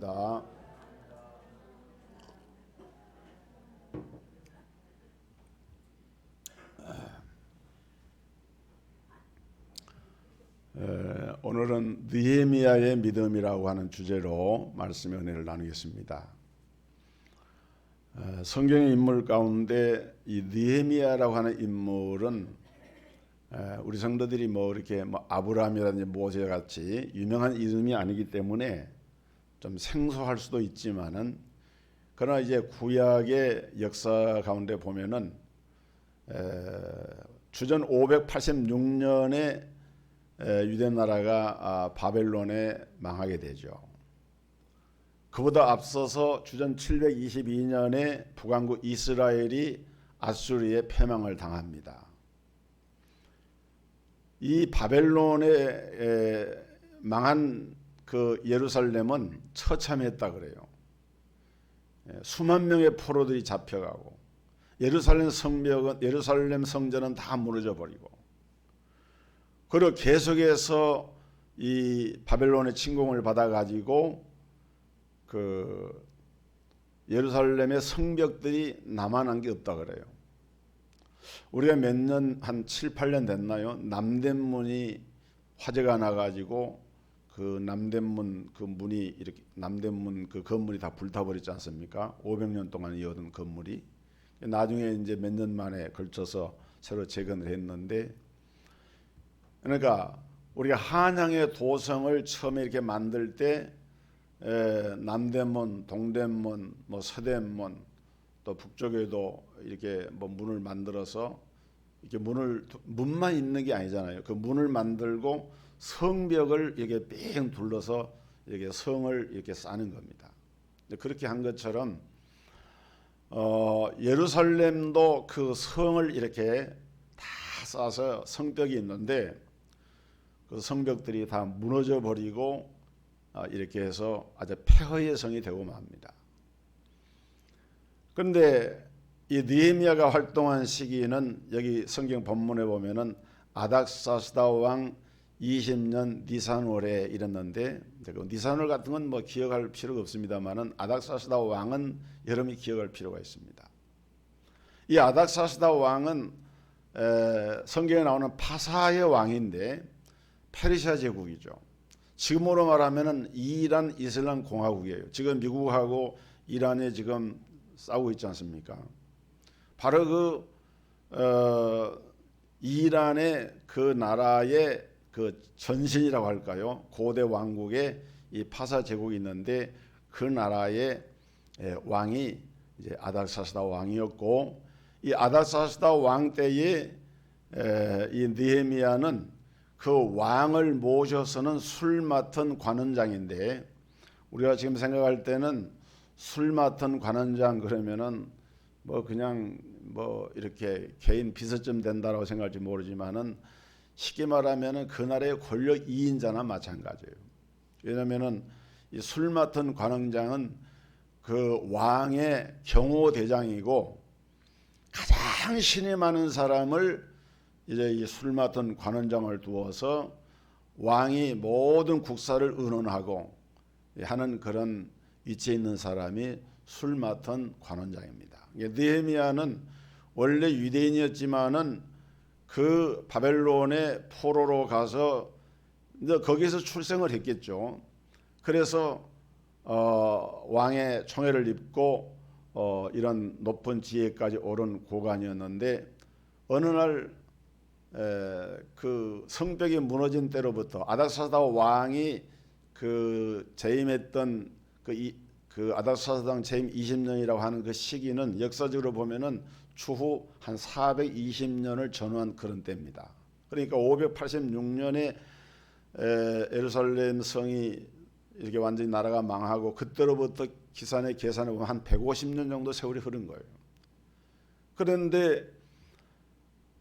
감사합니다. 오늘은 느헤미야의 믿음이라고 하는 주제로 말씀의 은혜를 나누겠습니다. 성경의 인물 가운데 이 느헤미야라고 하는 인물은 우리 성도들이 이렇게 아브라함이라든지 모세 같이 유명한 이름이 아니기 때문에 좀 생소할 수도 있지만은, 그러나 이제 구약의 역사 가운데 보면은 주전 586년에 유대 나라가 바벨론에 망하게 되죠. 그보다 앞서서 주전 722년에 북왕국 이스라엘이 아수르의 패망을 당합니다. 이 바벨론에 망한 그 예루살렘은 처참했다 그래요. 수만 명의 포로들이 잡혀가고 예루살렘 성전은 다 무너져 버리고, 그리고 계속해서 이 바벨론의 침공을 받아가지고 그 예루살렘의 성벽들이 남아난 게 없다 그래요. 우리가 몇 년, 한 7, 8년 됐나요? 남대문이 화재가 나가지고 그 남대문 그 문이 이렇게, 남대문 그 건물이 다 불타버리지 않습니까? 500년 동안 이어던 건물이 나중에 이제 몇 년 만에 걸쳐서 새로 재건을 했는데, 그러니까 우리가 한양의 도성을 처음에 이렇게 만들 때 남대문, 동대문, 서대문, 또 북쪽에도 이렇게 문을 만들어서 이렇게 문만 있는 게 아니잖아요. 그 문을 만들고 성벽을 이렇게 뺑 둘러서 이렇게 성을 이렇게 쌓는 겁니다. 그렇게 한 것처럼 예루살렘도 그 성을 이렇게 다 쌓아서 성벽이 있는데 그 성벽들이 다 무너져 버리고 이렇게 해서 아주 폐허의 성이 되고 맙니다. 그런데 이 느헤미야가 활동한 시기는 여기 성경 본문에 보면은 아닥사스다 왕 20년 니산월에 이랬는데, 니산월 같은 건 기억할 필요가 없습니다만은 아닥사스다 왕은 여러분이 기억할 필요가 있습니다. 이 아닥사스다 왕은 성경에 나오는 파사의 왕인데 페르시아 제국이죠. 지금으로 말하면은 이란 이슬람 공화국이에요. 지금 미국하고 이란이 지금 싸우고 있지 않습니까? 바로 이란의 그 나라의 그 전신이라고 할까요? 고대 왕국의 이 파사 제국이 있는데 그 나라의 왕이 이제 아닥사스다 왕이었고, 이 아닥사스다 왕 때에 이 느헤미야는 그 왕을 모셔서는 술 맡은 관원장인데, 우리가 지금 생각할 때는 술 맡은 관원장 그러면은 그냥 이렇게 개인 비서쯤 된다라고 생각할지 모르지만은, 쉽게 말하면은 그 나라의 권력 2인자나 마찬가지예요. 왜냐면은 이 술 맡은 관원장은 그 왕의 경호대장이고, 가장 신이 많은 사람을 이제 이 술 맡은 관원장을 두어서 왕이 모든 국사를 의논하고 하는 그런 위치에 있는 사람이 술 맡은 관원장입니다. 느헤미야는 원래 유대인이었지만은 그 바벨론의 포로로 가서 거기서 출생을 했겠죠. 그래서 왕의 총애를 입고 이런 높은 지혜까지 오른 고관이었는데, 어느 날 그 성벽이 무너진 때로부터 아닥사스다 왕이 그 재임했던 그 아닥사스다 왕 재임 20년이라고 하는 그 시기는 역사적으로 보면은 추후 한 420년을 전후한 그런 때입니다. 그러니까 586년에 예루살렘 성이 이렇게 완전히 나라가 망하고 그때로부터 계산해 보면 한 150년 정도 세월이 흐른 거예요. 그런데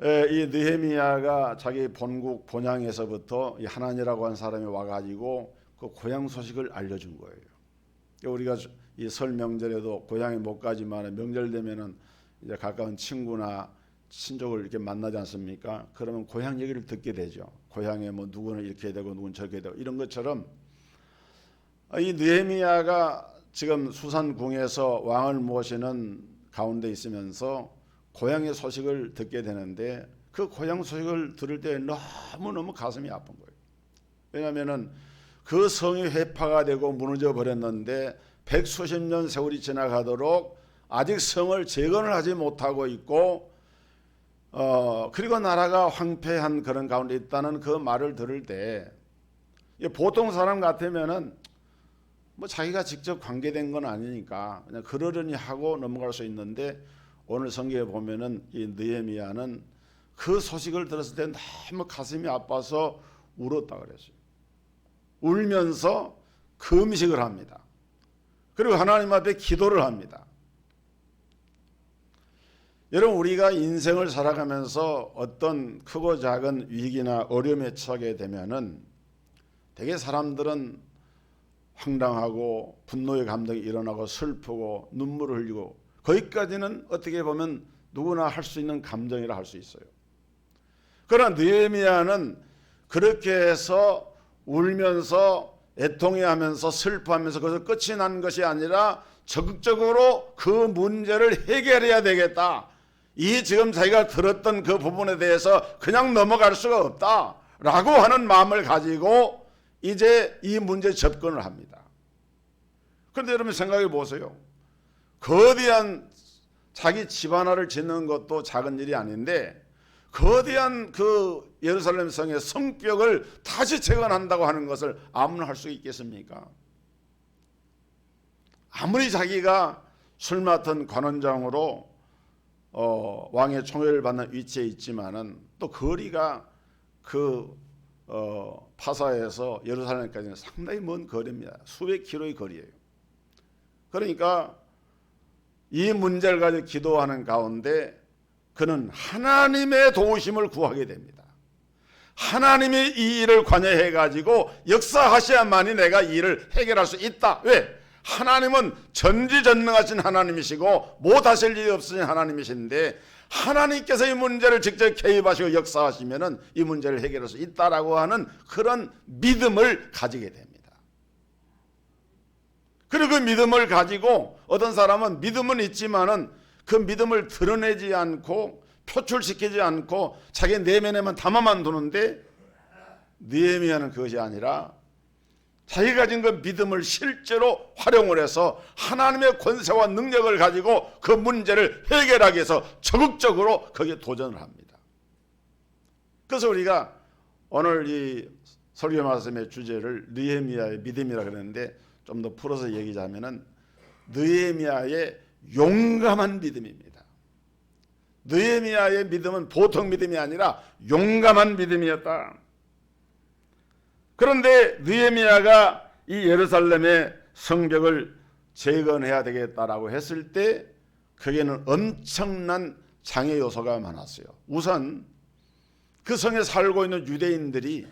이 느헤미야가 자기 본국 본향에서부터 이 하나니라고 하는 사람이 와가지고 그 고향 소식을 알려준 거예요. 우리가 이 설 명절에도 고향에 못 가지만 명절 되면은 이제 가까운 친구나 친족을 이렇게 만나지 않습니까? 그러면 고향 얘기를 듣게 되죠. 고향에 누구는 이렇게 되고 누구는 저렇게 되고 이런 것처럼 이 느헤미야가 지금 수산궁에서 왕을 모시는 가운데 있으면서 고향의 소식을 듣게 되는데 그 고향 소식을 들을 때 너무너무 가슴이 아픈 거예요. 왜냐하면 그 성이 회파가 되고 무너져 버렸는데 백수십 년 세월이 지나가도록 아직 성을 재건을 하지 못하고 있고 그리고 나라가 황폐한 그런 가운데 있다는 그 말을 들을 때 보통 사람 같으면은 뭐 자기가 직접 관계된 건 아니니까 그냥 그러려니 하고 넘어갈 수 있는데 오늘 성경에 보면은 이 느헤미야는 그 소식을 들었을 때 너무 가슴이 아파서 울었다 그랬어요. 울면서 금식을 합니다. 그리고 하나님 앞에 기도를 합니다. 여러분, 우리가 인생을 살아가면서 어떤 크고 작은 위기나 어려움에 처하게 되면은 되게 사람들은 황당하고 분노의 감정이 일어나고 슬프고 눈물을 흘리고 거기까지는 어떻게 보면 누구나 할 수 있는 감정이라 할 수 있어요. 그러나 느헤미야는 그렇게 해서 울면서 애통해하면서 슬퍼하면서 그것을 끝이 난 것이 아니라 적극적으로 그 문제를 해결해야 되겠다. 이 지금 자기가 들었던 그 부분에 대해서 그냥 넘어갈 수가 없다라고 하는 마음을 가지고 이제 이 문제에 접근을 합니다. 그런데 여러분 생각해 보세요. 거대한 자기 집 하나를 짓는 것도 작은 일이 아닌데 거대한 그 예루살렘 성의 성벽을 다시 재건한다고 하는 것을 아무나 할 수 있겠습니까? 아무리 자기가 술 맡은 관원장으로 왕의 총애를 받는 위치에 있지만은 또 거리가 그 파사에서 예루살렘까지는 상당히 먼 거리입니다. 수백 킬로의 거리예요. 그러니까 이 문제를 가지고 기도하는 가운데 그는 하나님의 도우심을 구하게 됩니다. 하나님이 이 일을 관여해 가지고 역사하셔야만이 내가 이 일을 해결할 수 있다. 왜? 하나님은 전지전능하신 하나님이시고 못하실 일이 없으신 하나님이신데 하나님께서 이 문제를 직접 개입하시고 역사하시면은 이 문제를 해결할 수 있다라고 하는 그런 믿음을 가지게 됩니다. 그리고 그 믿음을 가지고 어떤 사람은 믿음은 있지만은 그 믿음을 드러내지 않고 표출시키지 않고 자기 내면에만 담아만 두는데 느헤미야는 그것이 아니라 자기가 가진 그 믿음을 실제로 활용을 해서 하나님의 권세와 능력을 가지고 그 문제를 해결하기 위해서 적극적으로 거기에 도전을 합니다. 그래서 우리가 오늘 이 설교 말씀의 주제를 느헤미야의 믿음이라 그랬는데 좀 더 풀어서 얘기하자면은 느헤미야의 용감한 믿음입니다. 느헤미야의 믿음은 보통 믿음이 아니라 용감한 믿음이었다. 그런데 느헤미야가 이 예루살렘의 성벽을 재건해야 되겠다라고 했을 때 거기에는 엄청난 장애 요소가 많았어요. 우선 그 성에 살고 있는 유대인들이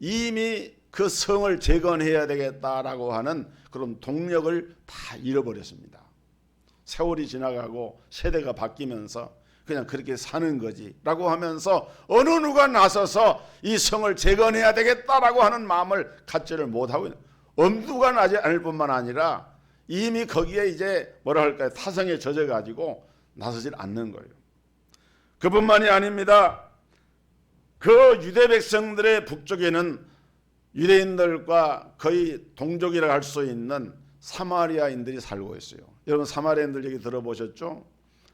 이미 그 성을 재건해야 되겠다라고 하는 그런 동력을 다 잃어버렸습니다. 세월이 지나가고 세대가 바뀌면서 그냥 그렇게 사는 거지 라고 하면서 어느 누가 나서서 이 성을 재건해야 되겠다라고 하는 마음을 갖지를 못하고 있는, 엄두가 나지 않을 뿐만 아니라 이미 거기에 이제 뭐라 할까요, 타성에 젖어 가지고 나서질 않는 거예요. 그뿐만이 아닙니다. 그 유대 백성들의 북쪽에는 유대인들과 거의 동족이라 할 수 있는 사마리아인들이 살고 있어요. 여러분 사마리아인들 얘기 들어보셨죠?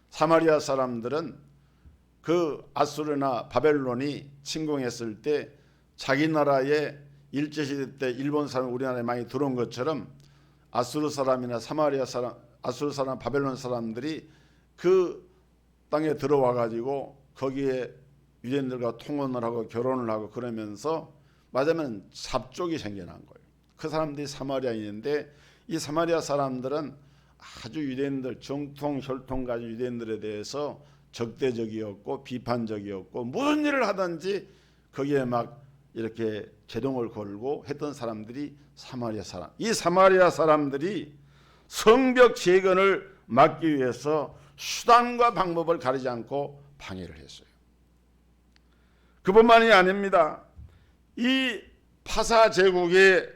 사마리아 사람들은 그 아수르나 바벨론이 침공했을 때 자기 나라에 일제시대 때 일본 사람 우리나라에 많이 들어온 것처럼 아수르 사람이나 사마리아 사람, 아수르 사람, 바벨론 사람들이 그 땅에 들어와 가지고 거기에 유대인들과 통혼을 하고 결혼을 하고 그러면서 맞으면 잡족이 생겨난 거예요. 그 사람들이 사마리아인인데 이 사마리아 사람들은 아주 유대인들 정통 혈통 가진 유대인들에 대해서 적대적이었고 비판적이었고 무슨 일을 하든지 거기에 막 이렇게 제동을 걸고 했던 사람들이 사마리아 사람. 이 사마리아 사람들이 성벽 재건을 막기 위해서 수단과 방법을 가리지 않고 방해를 했어요. 그뿐만이 아닙니다. 이 파사 제국의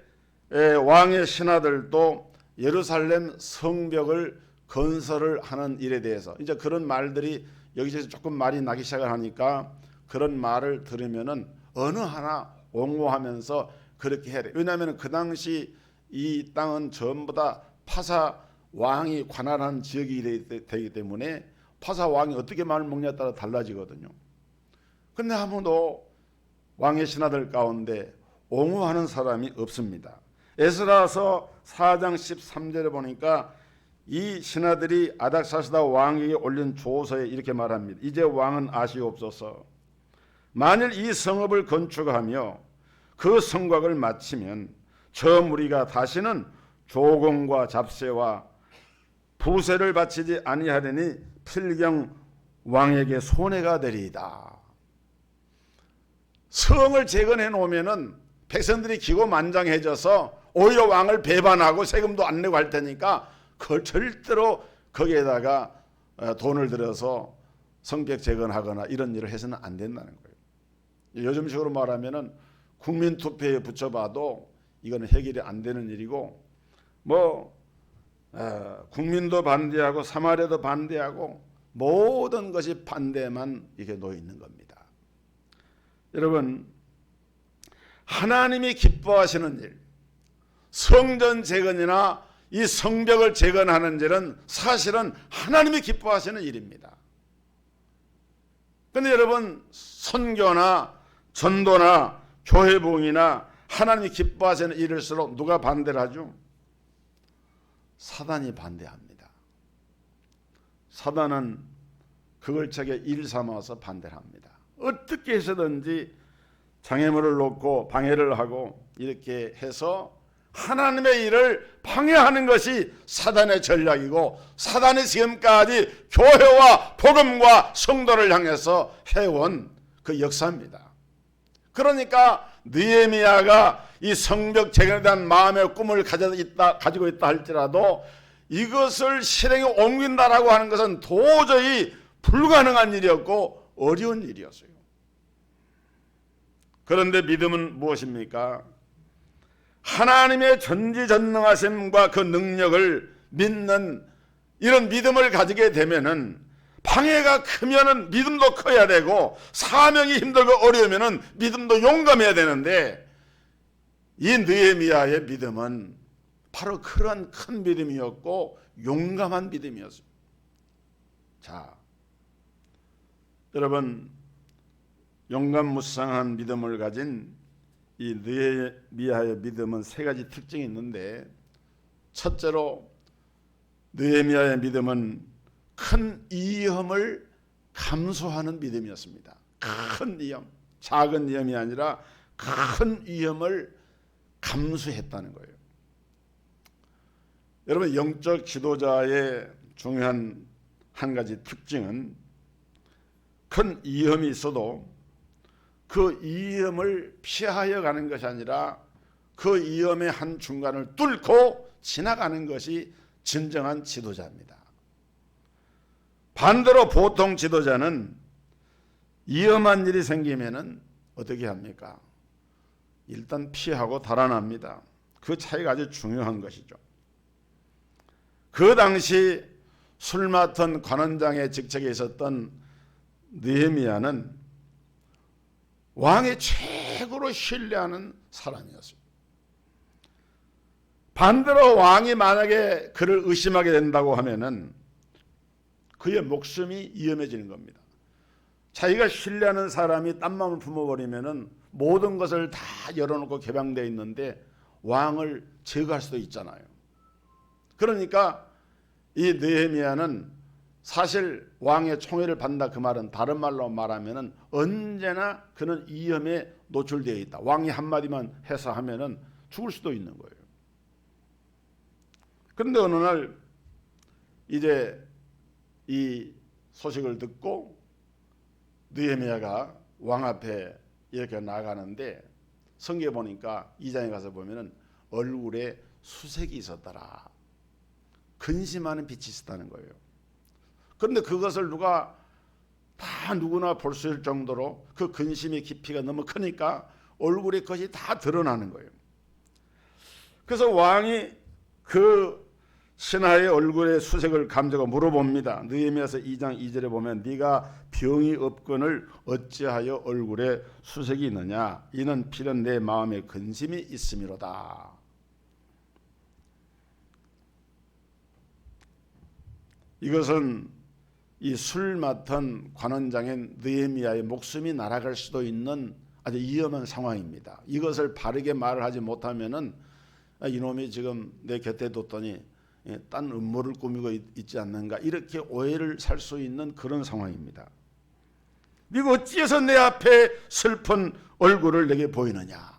왕의 신하들도 예루살렘 성벽을 건설을 하는 일에 대해서 이제 그런 말들이 여기저기서 조금 말이 나기 시작을 하니까 그런 말을 들으면은 어느 하나 옹호하면서 그렇게 해야 돼. 왜냐하면 그 당시 이 땅은 전부 다 파사 왕이 관할하는 지역이 되기 때문에 파사 왕이 어떻게 마음을 먹냐에 따라 달라지거든요. 근데 아무도 왕의 신하들 가운데 옹호하는 사람이 없습니다. 에스라서 4장 13절에 보니까 이 신하들이 아닥사스다 왕에게 올린 조서에 이렇게 말합니다. 이제 왕은 아시옵소서. 만일 이 성읍을 건축하며 그 성곽을 마치면 저 무리가 다시는 조공과 잡세와 부세를 바치지 아니하려니 필경 왕에게 손해가 되리이다. 성을 재건해 놓으면은 백성들이 기고만장해져서 오히려 왕을 배반하고 세금도 안 내고 할 테니까 그걸 절대로 거기에다가 돈을 들여서 성벽 재건하거나 이런 일을 해서는 안 된다는 거예요. 요즘식으로 말하면은 국민투표에 붙여봐도 이거는 해결이 안 되는 일이고 국민도 반대하고 사마리아도 반대하고 모든 것이 반대만 이렇게 놓여 있는 겁니다. 여러분, 하나님이 기뻐하시는 일, 성전 재건이나 이 성벽을 재건하는 일은 사실은 하나님이 기뻐하시는 일입니다. 그런데 여러분, 선교나 전도나 교회 부흥이나 하나님이 기뻐하시는 일일수록 누가 반대를 하죠? 사단이 반대합니다. 사단은 그걸 자기 일 삼아서 반대를 합니다. 어떻게 해서든지 장애물을 놓고 방해를 하고 이렇게 해서 하나님의 일을 방해하는 것이 사단의 전략이고 사단이 지금까지 교회와 복음과 성도를 향해서 해온 그 역사입니다. 그러니까 느헤미야가 이 성벽 재건에 대한 마음의 꿈을 가지고 있다 할지라도 이것을 실행에 옮긴다라고 하는 것은 도저히 불가능한 일이었고 어려운 일이었어요. 그런데 믿음은 무엇입니까? 하나님의 전지전능하심과 그 능력을 믿는 이런 믿음을 가지게 되면은 방해가 크면은 믿음도 커야 되고 사명이 힘들고 어려우면은 믿음도 용감해야 되는데 이 느헤미야의 믿음은 바로 그런 큰 믿음이었고 용감한 믿음이었습니다. 자, 여러분, 용감무쌍한 믿음을 가진 이 느헤미야의 믿음은 세 가지 특징이 있는데, 첫째로 느헤미야의 믿음은 큰 위험을 감수하는 믿음이었습니다. 큰 위험, 작은 위험이 아니라 큰 위험을 감수했다는 거예요. 여러분, 영적 지도자의 중요한 한 가지 특징은 큰 위험이 있어도 그 위험을 피하여 가는 것이 아니라 그 위험의 한 중간을 뚫고 지나가는 것이 진정한 지도자입니다. 반대로 보통 지도자는 위험한 일이 생기면은 어떻게 합니까? 일단 피하고 달아납니다. 그 차이가 아주 중요한 것이죠. 그 당시 술 맡은 관원장의 직책에 있었던 느헤미야는 왕의 최고로 신뢰하는 사람이었어요. 반대로 왕이 만약에 그를 의심하게 된다고 하면은 그의 목숨이 위험해지는 겁니다. 자기가 신뢰하는 사람이 딴 마음을 품어버리면은 모든 것을 다 열어놓고 개방되어 있는데 왕을 제거할 수도 있잖아요. 그러니까 이 느헤미야는 사실 왕의 총애를 받는다 그 말은 다른 말로 말하면은 언제나 그는 위험에 노출되어 있다. 왕이 한마디만 해서 하면은 죽을 수도 있는 거예요. 그런데 어느 날 이제 이 소식을 듣고 느헤미야가 왕 앞에 이렇게 나가는데 성경에 보니까 2장에 가서 보면은 얼굴에 수색이 있었더라. 근심하는 빛이 있었다는 거예요. 그런데 그것을 누구나 볼 수 있을 정도로 그 근심의 깊이가 너무 크니까 얼굴에 그것이 다 드러나는 거예요. 그래서 왕이 그 신하의 얼굴에 수색을 감자고 물어봅니다. 느헤미야서 2장 2절에 보면 네가 병이 없거늘 어찌하여 얼굴에 수색이 있느냐 이는 필연 내 마음에 근심이 있음이로다. 이것은 이 술 맡은 관원장인 느헤미야의 목숨이 날아갈 수도 있는 아주 위험한 상황입니다. 이것을 바르게 말을 하지 못하면은 이놈이 지금 내 곁에 뒀더니 딴 음모를 꾸미고 있지 않는가 이렇게 오해를 살 수 있는 그런 상황입니다. 네가 어찌해서 내 앞에 슬픈 얼굴을 내게 보이느냐.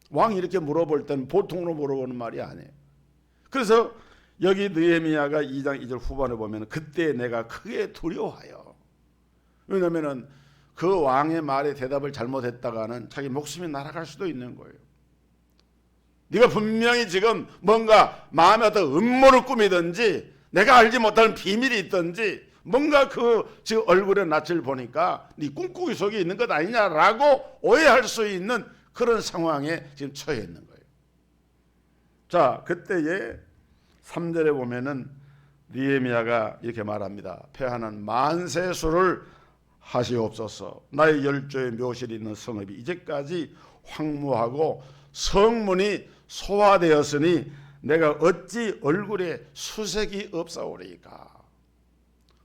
왕이 이렇게 물어볼 때는 보통으로 물어보는 말이 아니에요. 그래서 여기 느헤미야가 2장 2절 후반에 보면 그때 내가 크게 두려워하여. 왜냐하면 그 왕의 말에 대답을 잘못했다가는 자기 목숨이 날아갈 수도 있는 거예요. 네가 분명히 지금 뭔가 마음에 어떤 음모를 꾸미든지 내가 알지 못하는 비밀이 있든지 뭔가 그 지금 얼굴의 낯을 보니까 네 꿈꾸기 속에 있는 것 아니냐라고 오해할 수 있는 그런 상황에 지금 처해 있는 거예요. 자, 그때에 3절에 보면은 느헤미야가 이렇게 말합니다. 폐하는 만세수를 하시옵소서. 나의 열조의 묘실이 있는 성읍이 이제까지 황무하고 성문이 소화되었으니 내가 어찌 얼굴에 수색이 없사오리까.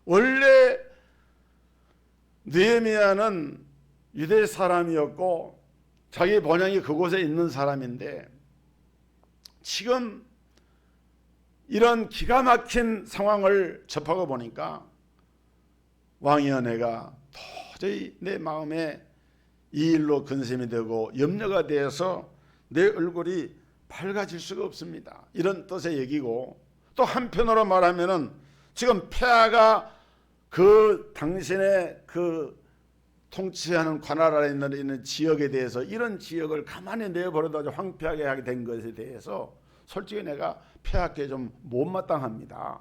원래 느헤미야는 유대 사람이었고 자기 본향이 그곳에 있는 사람인데 지금 이런 기가 막힌 상황을 접하고 보니까 왕이여 내가 도저히 내 마음에 이 일로 근심이 되고 염려가 되어서 내 얼굴이 밝아질 수가 없습니다. 이런 뜻의 얘기고 또 한편으로 말하면은 지금 폐하가 그 당신의 그 통치하는 관할 아래 있는 지역에 대해서 이런 지역을 가만히 내버려둬 황폐하게 하게 된 것에 대해서 솔직히 내가 폐하께 좀 못마땅합니다.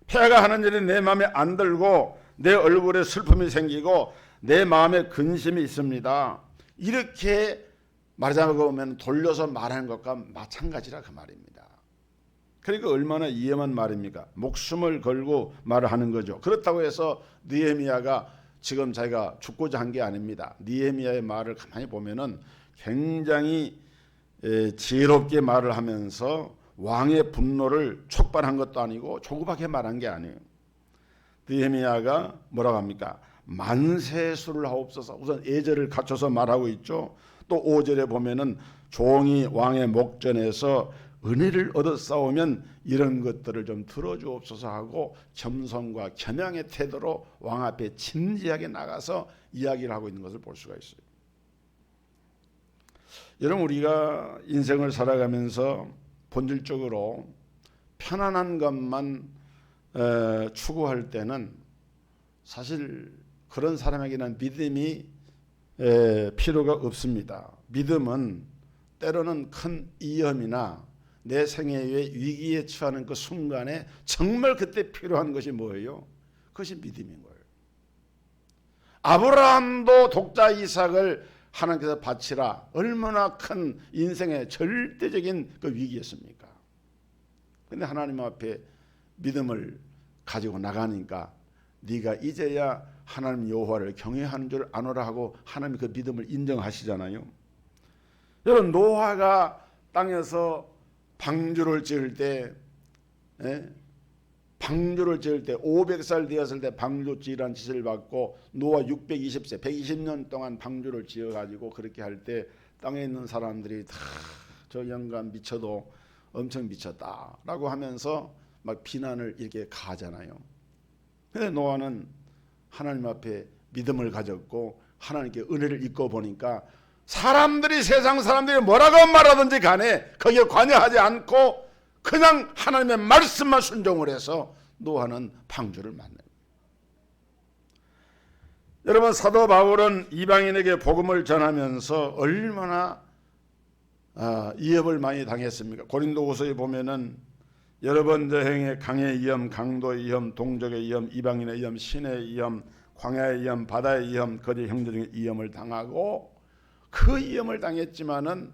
폐하가 하는 일이 내 마음에 안 들고 내 얼굴에 슬픔이 생기고 내 마음에 근심이 있습니다. 이렇게 말하자고 보면 돌려서 말하는 것과 마찬가지라 그 말입니다. 그러니까 얼마나 위험한 말입니까? 목숨을 걸고 말을 하는 거죠. 그렇다고 해서 느헤미야가 지금 자기가 죽고자 한 게 아닙니다. 느헤미야의 말을 가만히 보면은 굉장히 지혜롭게 말을 하면서 왕의 분노를 촉발한 것도 아니고 조급하게 말한 게 아니에요. 느헤미야가 뭐라고 합니까? 만세수를 하옵소서. 우선 예절을 갖춰서 말하고 있죠. 또 5절에 보면은 종이 왕의 목전에서 은혜를 얻어 싸우면 이런 것들을 좀 들어주옵소서 하고 겸손과 겸양의 태도로 왕 앞에 진지하게 나가서 이야기를 하고 있는 것을 볼 수가 있어요. 여러분 우리가 인생을 살아가면서 본질적으로 편안한 것만 추구할 때는 사실 그런 사람에게는 믿음이 필요가 없습니다. 믿음은 때로는 큰 위험이나 내 생애의 위기에 처하는 그 순간에 정말 그때 필요한 것이 뭐예요? 그것이 믿음인 거예요. 아브라함도 독자 이삭을 하나님께서 바치라 얼마나 큰 인생의 절대적인 그 위기였습니까? 그런데 하나님 앞에 믿음을 가지고 나가니까 네가 이제야 하나님 여호와를 경외하는 줄 아노라 하고 하나님 그 믿음을 인정하시잖아요. 여러분 노아가 땅에서 방주를 지을 때 방주를 지을 때 500살 되었을 때 방주 지으라는 지시를 받고 노아 620세 120년 동안 방주를 지어가지고 그렇게 할 때 땅에 있는 사람들이 다 저 영감 미쳐도 엄청 미쳤다라고 하면서 막 비난을 이렇게 가하잖아요. 근데 노아는 하나님 앞에 믿음을 가졌고 하나님께 은혜를 입고 보니까 사람들이 세상 사람들이 뭐라고 말하든지 간에 거기에 관여하지 않고 그냥 하나님의 말씀만 순종을 해서 노아는 방주를 만나요. 여러분 사도 바울은 이방인에게 복음을 전하면서 얼마나 위협을 많이 당했습니까? 고린도후서에 보면은 여러 번 저행의 강의 위험, 강도의 위험, 동족의 위험, 이방인의 위험, 신의 위험, 광야의 위험, 바다의 위험, 거짓 형제적인 위험을 당하고 그 위험을 당했지만은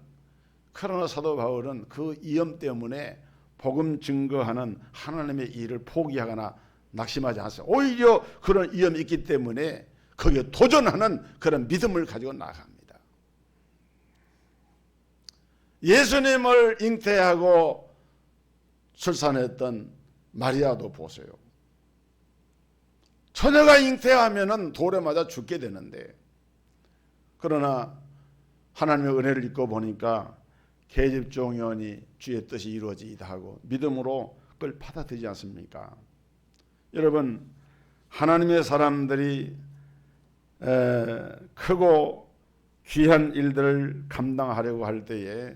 그러나 사도 바울은 그 위험 때문에 복음 증거하는 하나님의 일을 포기하거나 낙심하지 않았어요. 오히려 그런 위험이 있기 때문에 거기에 도전하는 그런 믿음을 가지고 나아갑니다. 예수님을 잉태하고 출산했던 마리아도 보세요. 처녀가 잉태하면은 돌에 맞아 죽게 되는데, 그러나 하나님의 은혜를 입고 보니까 계집종연이 주의 뜻이 이루어지이다 하고 믿음으로 그걸 받아들이지 않습니까? 여러분, 하나님의 사람들이 크고 귀한 일들을 감당하려고 할 때에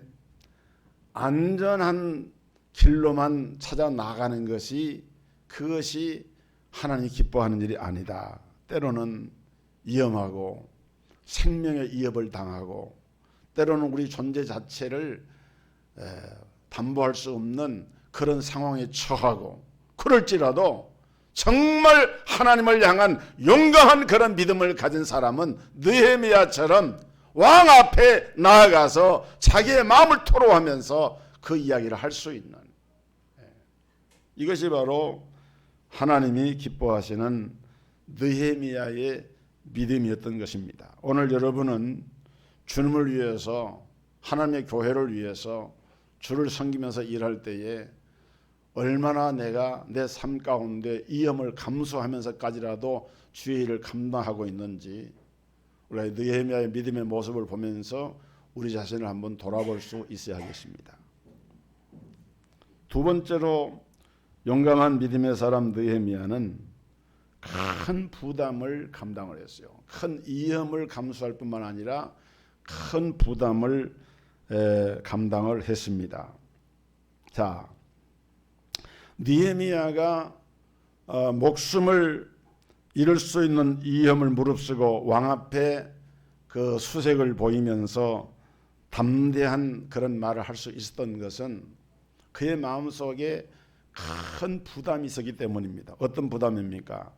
안전한 길로만 찾아 나가는 것이, 그것이 하나님이 기뻐하는 일이 아니다. 때로는 위험하고 생명의 위협을 당하고, 때로는 우리 존재 자체를 담보할 수 없는 그런 상황에 처하고, 그럴지라도 정말 하나님을 향한 용감한 그런 믿음을 가진 사람은 느헤미야처럼 왕 앞에 나아가서 자기의 마음을 토로하면서 그 이야기를 할 수 있는, 이것이 바로 하나님이 기뻐하시는 느헤미야의 믿음이었던 것입니다. 오늘 여러분은 주님을 위해서, 하나님의 교회를 위해서 주를 섬기면서 일할 때에 얼마나 내가 내 삶 가운데 위험을 감수하면서까지라도 주의 일을 감당하고 있는지, 우리 느헤미야의 믿음의 모습을 보면서 우리 자신을 한번 돌아볼 수 있어야겠습니다. 두 번째로 용감한 믿음의 사람 느헤미야는 큰 부담을 감당을 했어요. 큰 위험을 감수할 뿐만 아니라 큰 부담을 감당을 했습니다. 자, 느헤미야가 목숨을 잃을 수 있는 위험을 무릅쓰고 왕 앞에 그 수색을 보이면서 담대한 그런 말을 할 수 있었던 것은 그의 마음속에 큰 부담이 있었기 때문입니다. 어떤 부담입니까?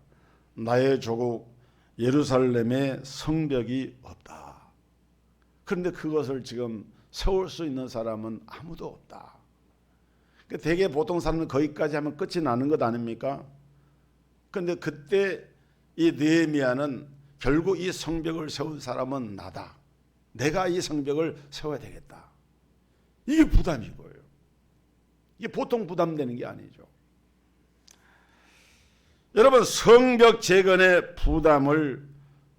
나의 조국 예루살렘에 성벽이 없다. 그런데 그것을 지금 세울 수 있는 사람은 아무도 없다. 대개 보통 사람은 거기까지 하면 끝이 나는 것 아닙니까? 그런데 그때 이 느헤미야는 결국 이 성벽을 세운 사람은 나다. 내가 이 성벽을 세워야 되겠다. 이게 부담이고요. 이게 보통 부담되는 게 아니죠. 여러분, 성벽 재건의 부담을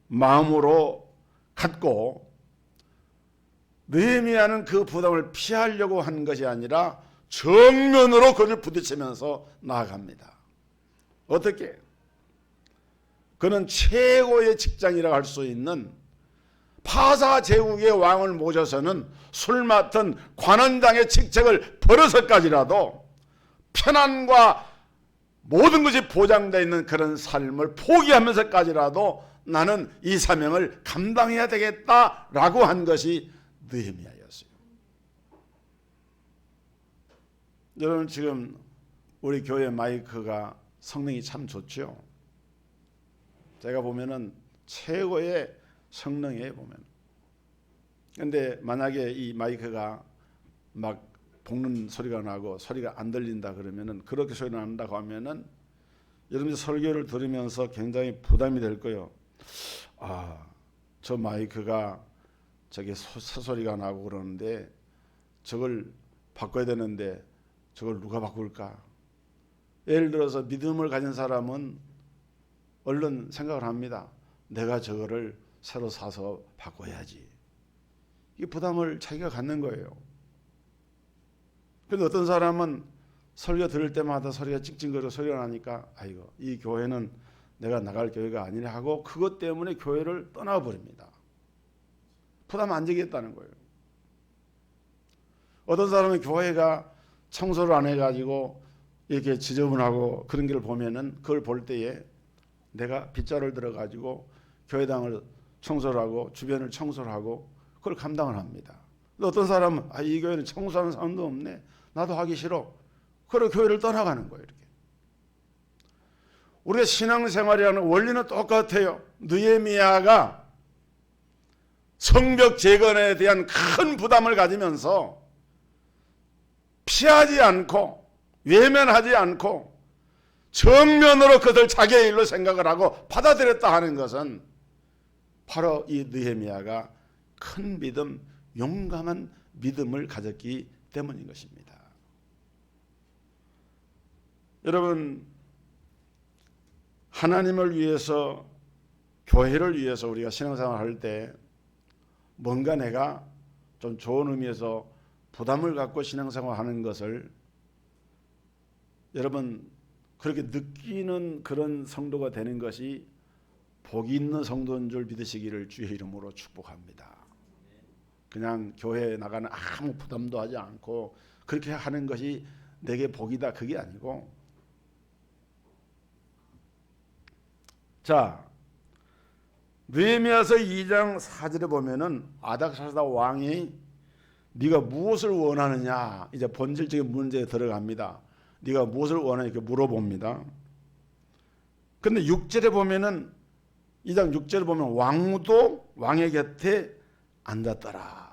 마음으로 갖고 느헤미야는 그 부담을 피하려고 한 것이 아니라 정면으로 그를 부딪히면서 나아갑니다. 어떻게? 그는 최고의 직장이라고 할 수 있는 파사 제국의 왕을 모셔서는 술 맡은 관원장의 직책을 벌어서까지라도 편안과 모든 것이 보장되어 있는 그런 삶을 포기하면서까지라도 나는 이 사명을 감당해야 되겠다라고 한 것이 느헤미야였어요. 여러분, 지금 우리 교회 마이크가 성능이 참 좋죠. 제가 보면은 최고의 성능이에요, 보면. 근데 만약에 이 마이크가 막 볶는 소리가 나고 소리가 안 들린다 그러면은, 그렇게 소리가 난다고 하면은 여러분들 설교를 들으면서 굉장히 부담이 될 거예요. 아, 저 마이크가 저게 새소리가 나고 그러는데 저걸 바꿔야 되는데 저걸 누가 바꿀까? 예를 들어서 믿음을 가진 사람은 얼른 생각을 합니다. 내가 저거를 새로 사서 바꿔야지. 이 부담을 자기가 갖는 거예요. 그런데 어떤 사람은 설교 들을 때마다 소리가 찡찡거리고 소리가 나니까 아이고, 이 교회는 내가 나갈 교회가 아니라 하고 그것 때문에 교회를 떠나버립니다. 부담 안 지겠다는 거예요. 어떤 사람은 교회가 청소를 안 해가지고 이렇게 지저분하고 그런 걸 보면은, 그걸 볼 때에 내가 빗자루를 들어가지고 교회당을 청소를 하고 주변을 청소를 하고 그걸 감당을 합니다. 어떤 사람은 이 교회는 청소하는 사람도 없네, 나도 하기 싫어, 그리고 교회를 떠나가는 거예요. 이렇게. 우리의 신앙생활이라는 원리는 똑같아요. 느헤미야가 성벽 재건에 대한 큰 부담을 가지면서 피하지 않고 외면하지 않고 정면으로 그들 자기의 일로 생각을 하고 받아들였다 하는 것은 바로 이 느헤미야가 큰 믿음, 용감한 믿음을 가졌기 때문인 것입니다. 여러분, 하나님을 위해서, 교회를 위해서 우리가 신앙생활을 할 때 뭔가 내가 좀 좋은 의미에서 부담을 갖고 신앙생활을 하는 것을 여러분 그렇게 느끼는 그런 성도가 되는 것이 복이 있는 성도인 줄 믿으시기를 주의 이름으로 축복합니다. 그냥 교회에 나가는 아무 부담도 하지 않고 그렇게 하는 것이 내게 복이다, 그게 아니고, 자, 느헤미야서 2장 4절에 보면은 아닥사스다 왕이 네가 무엇을 원하느냐, 이제 본질적인 문제에 들어갑니다. 네가 무엇을 원하냐 이렇게 물어봅니다. 근데 6절에 보면은 2장 6절에 보면 왕도 왕의 곁에 앉았더라.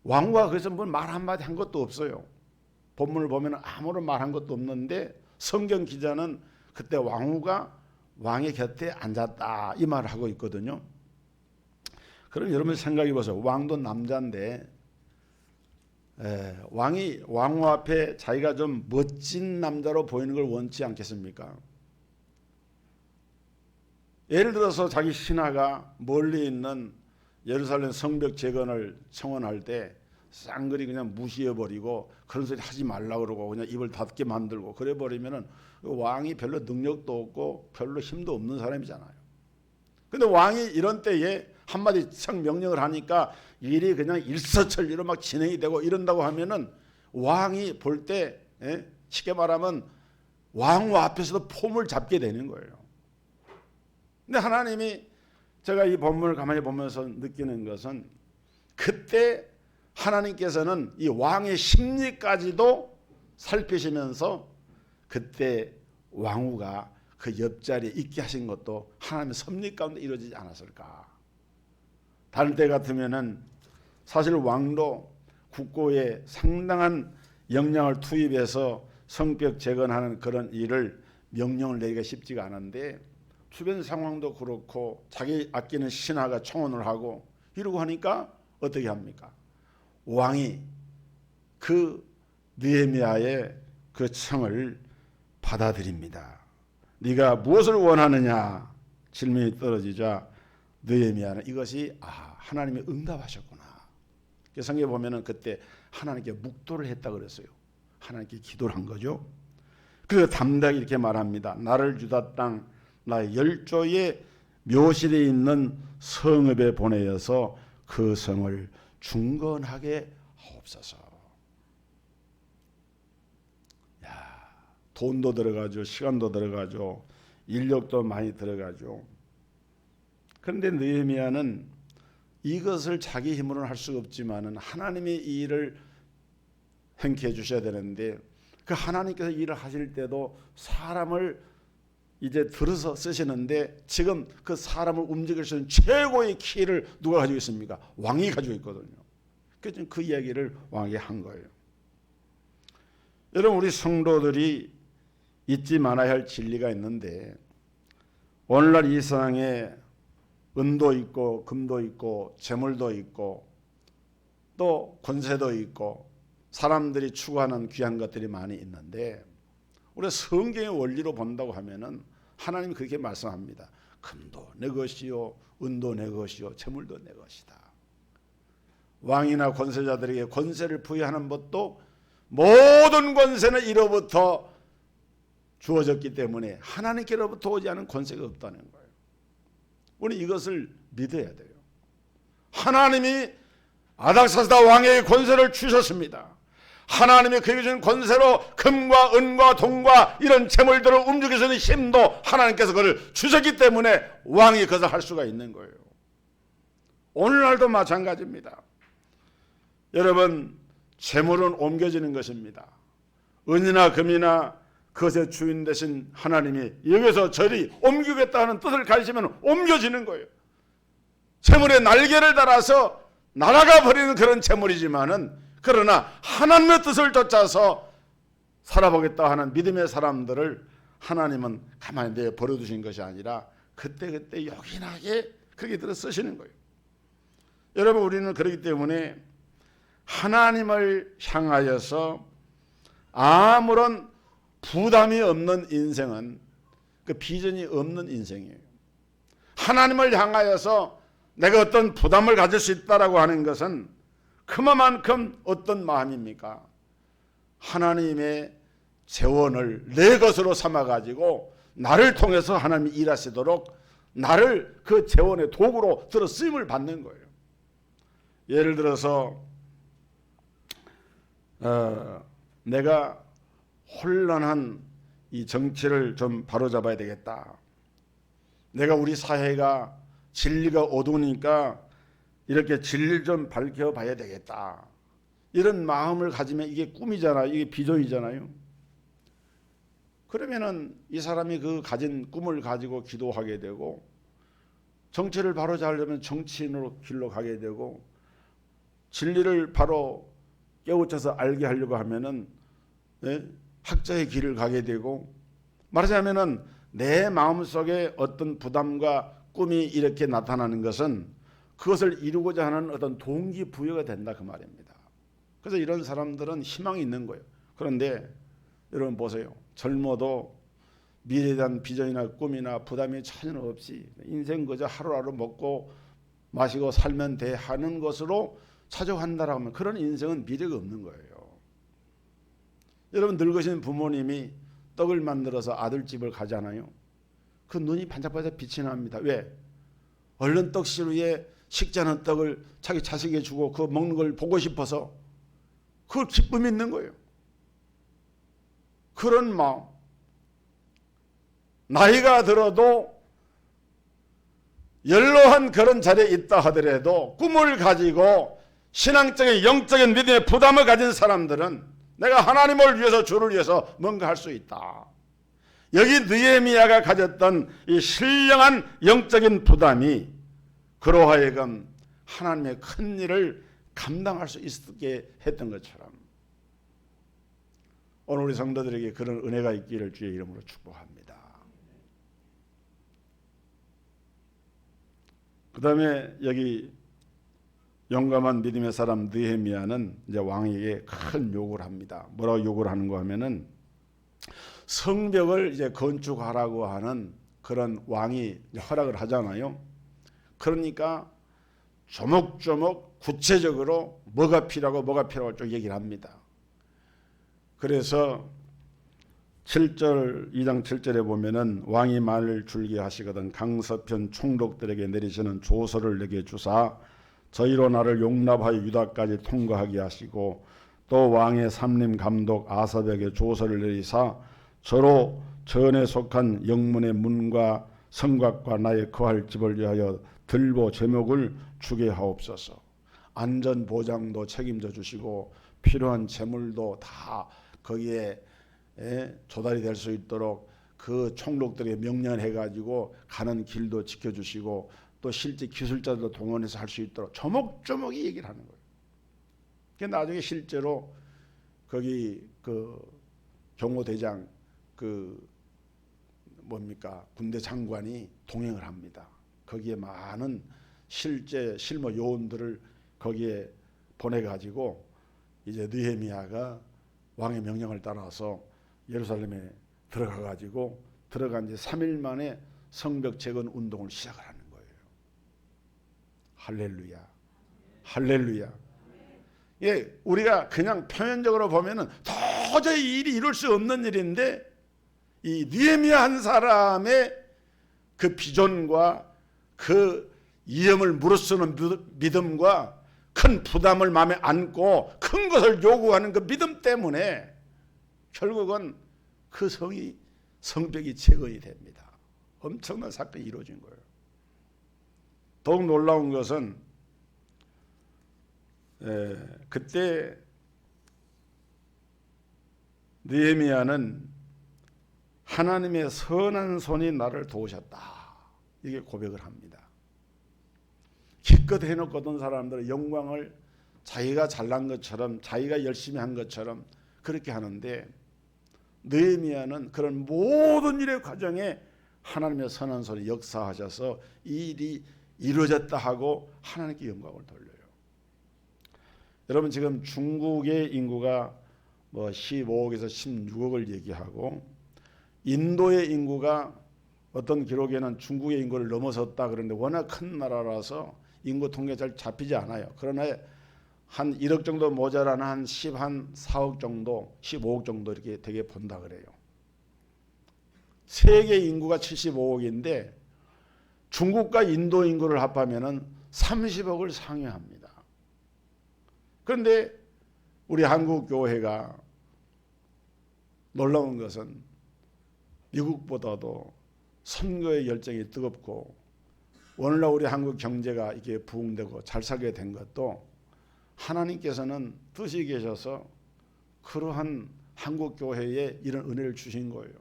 왕과 그래서 뭐 말 한마디 한 것도 없어요. 본문을 보면 아무런 말 한 것도 없는데 성경 기자는 그때 왕후가 왕의 곁에 앉았다 이 말을 하고 있거든요. 그럼 여러분 생각해 보세요. 왕도 남자인데 왕후 앞에 자기가 좀 멋진 남자로 보이는 걸 원치 않겠습니까? 예를 들어서 자기 신하가 멀리 있는 예루살렘 성벽 재건을 청원할 때 쌍그리 그냥 무시해버리고 그런 소리 하지 말라고 그러고 그냥 입을 닫게 만들고 그래 버리면은 왕이 별로 능력도 없고 별로 힘도 없는 사람이잖아요. 근데 왕이 이런 때에 한마디 청 명령을 하니까 일이 그냥 일사천리로 막 진행이 되고 이런다고 하면은 왕이 볼 때 쉽게 말하면 왕후 앞에서도 폼을 잡게 되는 거예요. 근데 하나님이 제가 이 본문을 가만히 보면서 느끼는 것은 그때 하나님께서는 이 왕의 심리까지도 살피시면서 그때 왕후가 그 옆자리에 있게 하신 것도 하나님의 섭리 가운데 이루어지지 않았을까. 다른 때 같으면은 사실 왕도 국고에 상당한 역량을 투입해서 성벽 재건하는 그런 일을 명령을 내기가 쉽지가 않은데 주변 상황도 그렇고 자기 아끼는 신하가 청원을 하고 이러고 하니까 어떻게 합니까? 왕이 그 느헤미야의 그 청을 받아들입니다. 네가 무엇을 원하느냐 질문이 떨어지자 느헤미야는 이것이 하나님이 응답하셨구나. 성경에 보면은 그때 하나님께 묵도를 했다 그랬어요. 하나님께 기도를 한 거죠. 그래서 담대하게 이렇게 말합니다. 나를 유다 땅 나의 열조의 묘실에 있는 성읍에 보내어서 그 성을 중건하게 하옵소서. 돈도 들어가죠. 시간도 들어가죠. 인력도 많이 들어가죠. 그런데 느헤미야는 이것을 자기 힘으로는 할 수가 없지만은 하나님이 이 일을 행케해 주셔야 되는데 그 하나님께서 일을 하실 때도 사람을 이제 들어서 쓰시는데 지금 그 사람을 움직일 수 있는 최고의 키를 누가 가지고 있습니까? 왕이 가지고 있거든요. 그래서 그 이야기를 왕에게 한 거예요. 여러분, 우리 성도들이 잊지 말아야 할 진리가 있는데 오늘날 이 세상에 은도 있고 금도 있고 재물도 있고 또 권세도 있고 사람들이 추구하는 귀한 것들이 많이 있는데 우리가 성경의 원리로 본다고 하면은 하나님이 그렇게 말씀합니다. 금도 내 것이요 은도 내 것이요 재물도 내 것이다. 왕이나 권세자들에게 권세를 부여하는 것도 모든 권세는 이로부터 주어졌기 때문에 하나님께로부터 오지 않은 권세가 없다는 거예요. 우리 이것을 믿어야 돼요. 하나님이 아닥사스다 왕에게 권세를 주셨습니다. 하나님이 그에게 준 권세로 금과 은과 동과 이런 재물들을 움직일 수 있는 힘도 하나님께서 그걸 주셨기 때문에 왕이 그것을 할 수가 있는 거예요. 오늘날도 마찬가지입니다. 여러분, 재물은 옮겨지는 것입니다. 은이나 금이나 그것의 주인 되신 하나님이 여기서 저리 옮기겠다는 뜻을 가지시면 옮겨지는 거예요. 재물의 날개를 달아서 날아가 버리는 그런 재물이지만은 그러나 하나님의 뜻을 쫓아서 살아보겠다 하는 믿음의 사람들을 하나님은 가만히 내버려 두신 것이 아니라 그때그때 요긴하게 그렇게 들어 쓰시는 거예요. 여러분, 우리는 그렇기 때문에 하나님을 향하여서 아무런 부담이 없는 인생은 그 비전이 없는 인생이에요. 하나님을 향하여서 내가 어떤 부담을 가질 수 있다라고 하는 것은 그만큼 어떤 마음입니까? 하나님의 재원을 내 것으로 삼아가지고 나를 통해서 하나님이 일하시도록 나를 그 재원의 도구로 들어 쓰임을 받는 거예요. 예를 들어서 내가 혼란한 이 정치를 좀 바로잡아야 되겠다. 내가 우리 사회가 진리가 어두우니까 이렇게 진리를 좀 밝혀봐야 되겠다. 이런 마음을 가지면 이게 꿈이잖아요. 이게 비전이잖아요. 그러면은 이 사람이 그 가진 꿈을 가지고 기도하게 되고, 정치를 바로잡으려면 정치인으로 길로 가게 되고, 진리를 바로 깨우쳐서 알게 하려고 하면은 학자의 길을 가게 되고, 말하자면은 내 마음속에 어떤 부담과 꿈이 이렇게 나타나는 것은 그것을 이루고자 하는 어떤 동기부여가 된다 그 말입니다. 그래서 이런 사람들은 희망이 있는 거예요. 그런데 여러분 보세요. 젊어도 미래에 대한 비전이나 꿈이나 부담이 전혀 없이 인생 그저 하루하루 먹고 마시고 살면 돼 하는 것으로 찾아간다라고 하면 그런 인생은 미래가 없는 거예요. 여러분, 늙으신 부모님이 떡을 만들어서 아들집을 가잖아요. 그 눈이 반짝반짝 빛이 납니다. 왜? 얼른 떡시루에 식지 않은 떡을 자기 자식에게 주고 그 먹는 걸 보고 싶어서 그걸 기쁨이 있는 거예요. 그런 마음. 나이가 들어도 연로한 그런 자리에 있다 하더라도 꿈을 가지고 신앙적인 영적인 믿음의 부담을 가진 사람들은 내가 하나님을 위해서 주를 위해서 뭔가 할 수 있다. 여기 느헤미야가 가졌던 이 신령한 영적인 부담이 그로 하여금 하나님의 큰 일을 감당할 수 있게 했던 것처럼 오늘 우리 성도들에게 그런 은혜가 있기를 주의 이름으로 축복합니다. 그 다음에 여기 용감한 믿음의 사람 느헤미야는 이제 왕에게 큰 요구를 합니다. 뭐라고 요구를 하는가 하면은 성벽을 이제 건축하라고 하는 그런 왕이 허락을 하잖아요. 그러니까 조목조목 구체적으로 뭐가 필요하고 쭉 얘기를 합니다. 그래서 7절 2장 7절에 보면은 왕이 말을 줄게 하시거든 강서편 총독들에게 내리시는 조서를 내게 주사 저희로 나를 용납하여 유다까지 통과하게 하시고 또 왕의 삼림 감독 아삽에게 조서를 내리사 저로 전에 속한 영문의 문과 성곽과 나의 거할 집을 위하여 들보 제목을 주게 하옵소서. 안전 보장도 책임져 주시고 필요한 재물도 다 거기에 조달이 될 수 있도록 그 총독들에게 명령해 가지고 가는 길도 지켜주시고 또 실제 기술자들도 동원해서 할 수 있도록 조목조목이 얘기를 하는 거예요. 그게 나중에 실제로 거기 그 경호대장 그 뭡니까 군대 장관이 동행을 합니다. 거기에 많은 실제 실무 요원들을 거기에 보내가지고 이제 느헤미야가 왕의 명령을 따라서 예루살렘에 들어가가지고 들어간 지 3일 만에 성벽 재건 운동을 시작을 하는 거예요. 할렐루야, 할렐루야. 예, 우리가 그냥 표면적으로 보면은 도저히 일이 이룰 수 없는 일인데 이 느헤미야 한 사람의 그 비전과 그 이름을 무릅쓰는 믿음과 큰 부담을 마음에 안고 큰 것을 요구하는 그 믿음 때문에 결국은 그 성벽이 재건이 됩니다. 엄청난 사건이 이루어진 거예요. 더욱 놀라운 것은 그때 느헤미야는 하나님의 선한 손이 나를 도우셨다. 이게 고백을 합니다. 기껏 해놓고 어떤 사람들은 영광을 자기가 잘난 것처럼 자기가 열심히 한 것처럼 그렇게 하는데, 느헤미야는 그런 모든 일의 과정에 하나님의 선한 손이 역사하셔서 이 일이 이루어졌다 하고 하나님께 영광을 돌려요. 여러분, 지금 중국의 인구가 15억에서 16억을 얘기하고, 인도의 인구가 어떤 기록에는 중국의 인구를 넘어섰다 그러는데, 워낙 큰 나라라서 인구 통계 잘 잡히지 않아요. 그러나 한 1억 정도 모자라는 한 4억 정도, 15억 정도 이렇게 되게 본다 그래요. 세계 인구가 75억인데 중국과 인도 인구를 합하면은 30억을 상회합니다. 그런데 우리 한국 교회가 놀라운 것은 미국보다도 선교의 열정이 뜨겁고, 오늘날 우리 한국 경제가 이렇게 부흥되고 잘 살게 된 것도 하나님께서는 뜻이 계셔서 그러한 한국 교회에 이런 은혜를 주신 거예요.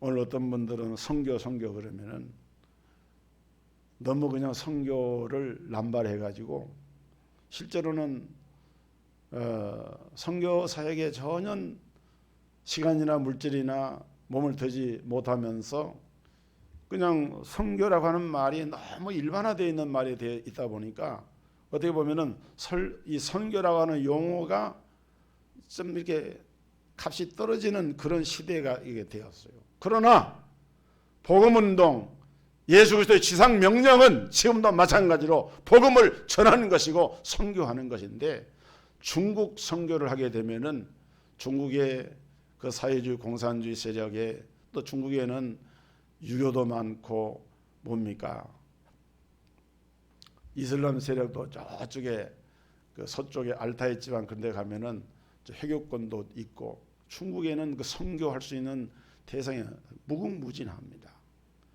오늘 어떤 분들은 선교 그러면은 너무 그냥 선교를 남발해가지고 실제로는 선교 사역에 전혀 시간이나 물질이나 몸을 들지 못하면서 그냥 선교라고 하는 말이 너무 일반화되어 있는 말이 되어 있다 보니까 어떻게 보면은 이 선교라고 하는 용어가 좀 이렇게 값이 떨어지는 그런 시대가 이게 되었어요. 그러나 복음운동, 예수 그리스도의 지상 명령은 지금도 마찬가지로 복음을 전하는 것이고 선교하는 것인데, 중국 선교를 하게 되면은 중국의 그 사회주의 공산주의 세력에, 또 중국에는 유교도 많고 뭡니까 이슬람 세력도 저쪽에 그 서쪽에 알타이 지방 그런 데 가면은 회교권도 있고, 중국에는 그 선교할 수 있는 대상이 무궁무진합니다.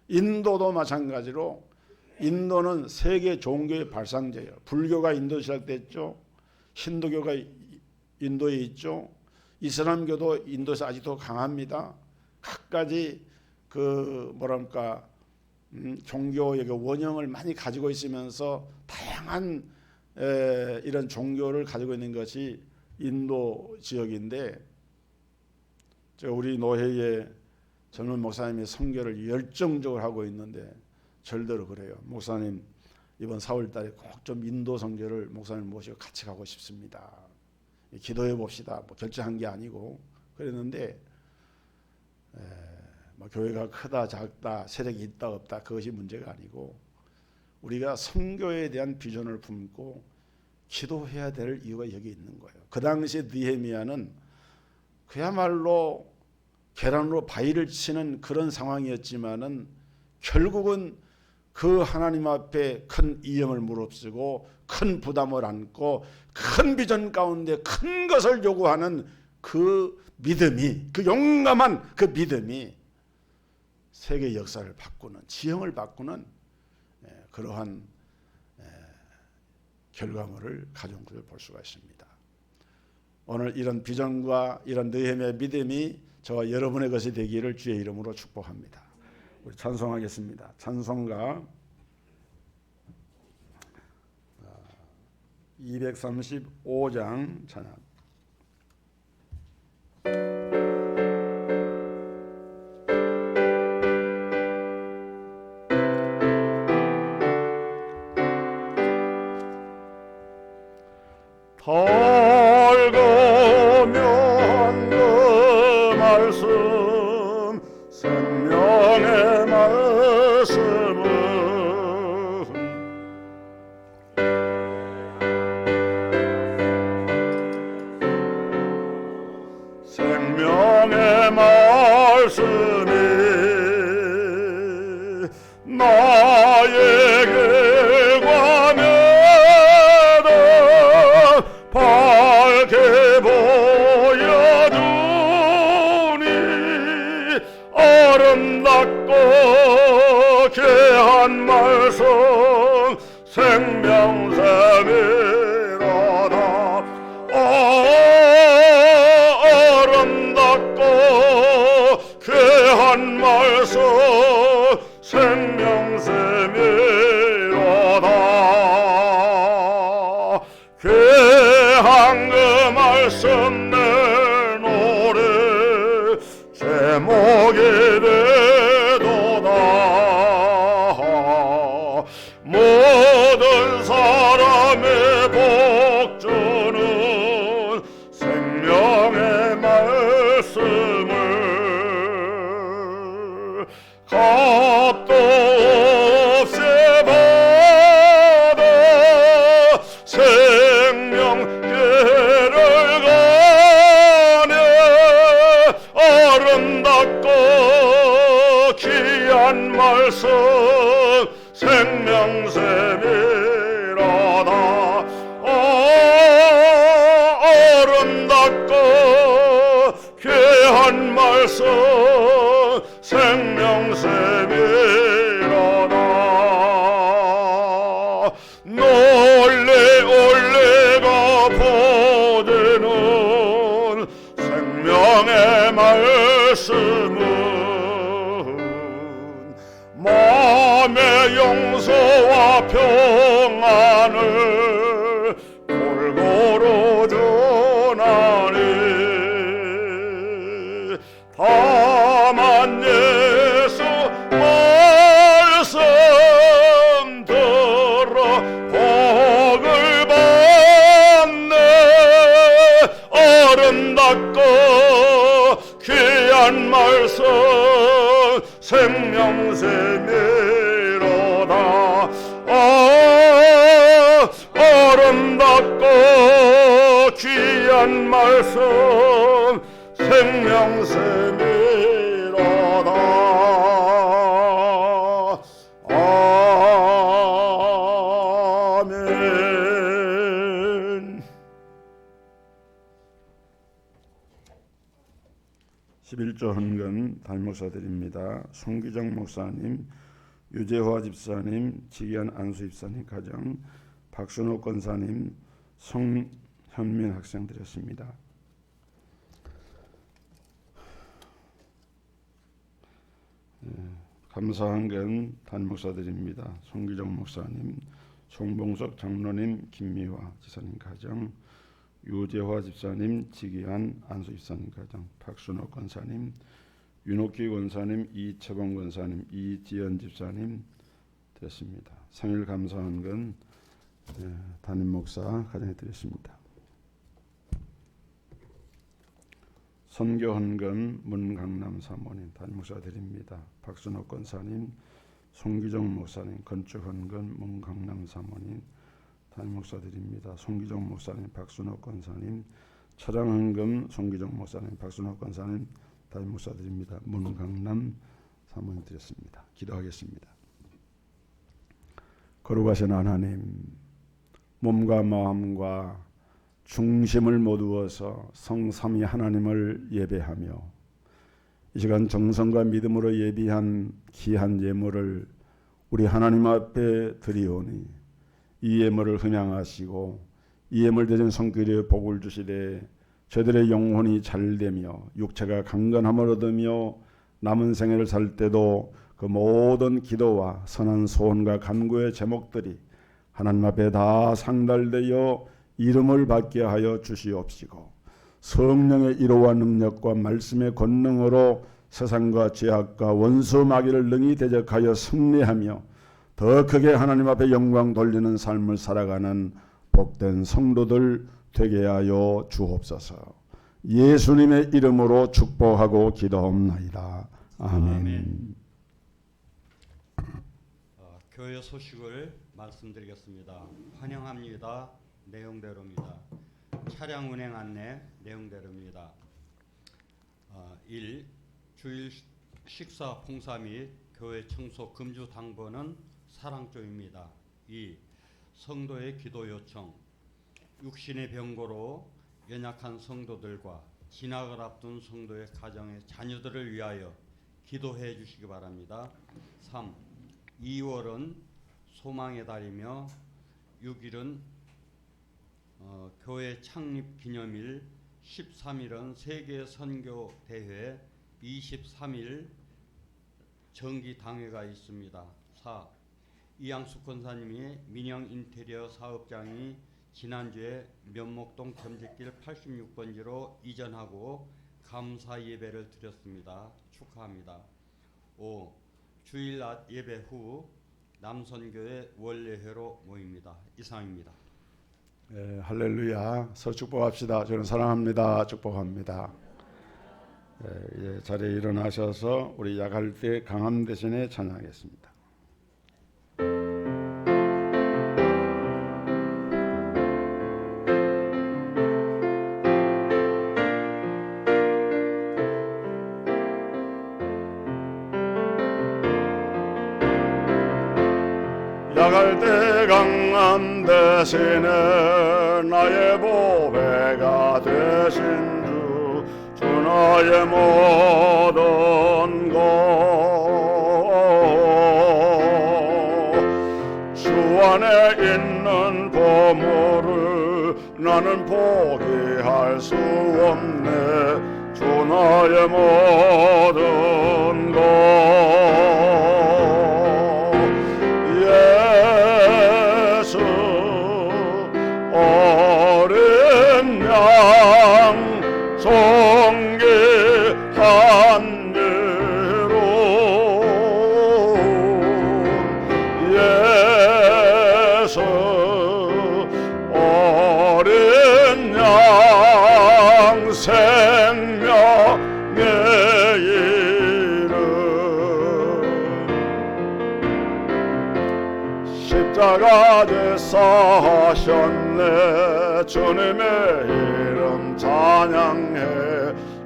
인도도 마찬가지로, 인도는 세계 종교의 발상제예요. 불교가 인도 시작됐죠. 힌두교가 인도에 있죠. 이슬람교도 인도에서 아직도 강합니다. 각가지 종교의 원형을 많이 가지고 있으면서 다양한 이런 종교를 가지고 있는 것이 인도 지역인데, 우리 노회의 젊은 목사님이 선교를 열정적으로 하고 있는데 절대로 그래요. 목사님 이번 4월 달에 꼭 좀 인도 선교를 목사님 모시고 같이 가고 싶습니다. 기도해 봅시다. 결정한 게 아니고 그랬는데, 교회가 크다 작다 세력이 있다 없다 그것이 문제가 아니고, 우리가 선교에 대한 비전을 품고 기도해야 될 이유가 여기 있는 거예요. 그 당시에 느헤미야는 그야말로 계란으로 바위를 치는 그런 상황이었지만은 결국은 그 하나님 앞에 큰 이염을 무릅쓰고 큰 부담을 안고 큰 비전 가운데 큰 것을 요구하는 그 믿음이, 그 용감한 그 믿음이 세계 역사를 바꾸는, 지형을 바꾸는 그러한 결과물을 가져온 것을 볼 수가 있습니다. 오늘 이런 비전과 이런 느헤미야의 믿음이 저와 여러분의 것이 되기를 주의 이름으로 축복합니다. 우리 찬송하겠습니다. 찬송가 235장 찬양. 덜거면 그 말씀 생명의 말씀은 생명의 말씀이 나에게 관해다 밝게 보여주니 아름답고 귀한 말씀 생명샘이로다. 아름답고 귀한 말씀 생명샘이로다. 말씀 내 노래 제목이 되도다. 모든 사람의 복주는 생명의 말씀을 값도 없이 받아 생명길을 가네. 아름답고 귀한 말씀 생명샘이로다. 아름답고 귀한 말씀 생명샘이로다. 놀래 올레가 보되는 생명의 말씀은 마음의 용서와 평안을 골고루 전하니. 다만 예수 말씀 들어 복을 받네. 아름답고 귀한 말씀 생명샘이로다. 아름답고 귀한 말씀 생명샘이로다. 아멘. 11조 헌금 담임목사드립니다. 송기정 목사님, 유재화 집사님, 지기한 안수 집사님 가정, 박순호 권사님, 송현민 학생 드렸습니다. 감사헌금 담임목사드립니다. 송기정 목사님, 송봉석 장로님, 김미화 지사님 가정, 유재화 집사님, 지기한 안수 집사님 가정, 박순호 권사님, 윤옥기 권사님, 이채봉 권사님, 이지연 집사님 드렸습니다. 생일 감사헌금 담임목사 가정에 드렸습니다. 선교헌금 문강남 사모님 담임목사 드립니다. 박순호 권사님, 송기정 목사님, 건축헌금 문강남 사모님 담임목사 드립니다. 송기정 목사님, 박순호 권사님, 차량헌금 송기정 목사님, 박순호 권사님 담임목사 드립니다. 문강남 사모님 드렸습니다. 기도하겠습니다. 거룩하신 하나님, 몸과 마음과 중심을 모두어서 성삼위 하나님을 예배하며 이 시간 정성과 믿음으로 예비한 귀한 예물을 우리 하나님 앞에 드리오니 이 예물을 흥양하시고 이 예물 드린 손길에 복을 주시되 저들의 영혼이 잘되며 육체가 강건함을 얻으며 남은 생애를 살 때도 그 모든 기도와 선한 소원과 간구의 제목들이 하나님 앞에 다 상달되어 이름을 받게 하여 주시옵시고 성령의 이로와 능력과 말씀의 권능으로 세상과 죄악과 원수 마귀를 능히 대적하여 승리하며 더 크게 하나님 앞에 영광 돌리는 삶을 살아가는 복된 성도들 되게 하여 주옵소서. 예수님의 이름으로 축복하고 기도합나이다. 아멘. 교회 소식을 말씀드리겠습니다. 환영합니다. 내용대로입니다. 차량 운행 안내 내용대로입니다. 1. 주일 식사 봉사 및 교회 청소 금주 당번은 사랑조입니다. 2. 성도의 기도 요청. 육신의 병고로 연약한 성도들과 진학을 앞둔 성도의 가정의 자녀들을 위하여 기도해 주시기 바랍니다. 3. 2월은 소망의 달이며 6일은 교회 창립 기념일, 13일은 세계 선교 대회, 23일 정기 당회가 있습니다. 4. 이양숙 권사님이 민영 인테리어 사업장이 지난주에 면목동 겸직길 86번지로 이전하고 감사 예배를 드렸습니다. 축하합니다. 5. 주일 낮 예배 후 남선교회 원례회로 모입니다. 이상입니다. 예, 할렐루야. 서로 축복합시다. 저는 사랑합니다. 축복합니다. 예, 자리에 일어나셔서 우리 야갈 때 강함 대신에 찬양하겠습니다. 야갈 때 강함 대신에 나의 보배가 되신 주 나의 모든 것 주 안에 있는 보물을 나는 포기할 수 없네. 주 나의 모든 것 예수 어린 양 존귀한 이름 예수 어린 양 생명의 이름 십자가 제사하셨네. 주님의 이름 찬양해.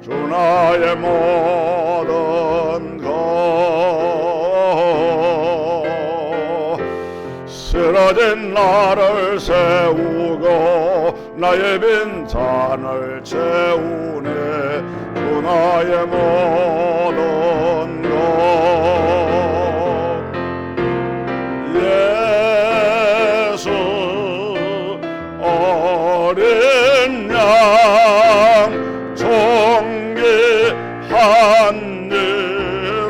주 나의 모든 것 쓰러진 나를 세우고 나의 빈잔을 채우네. 주 나의 모든 것 예수 어린 양 존귀한 이름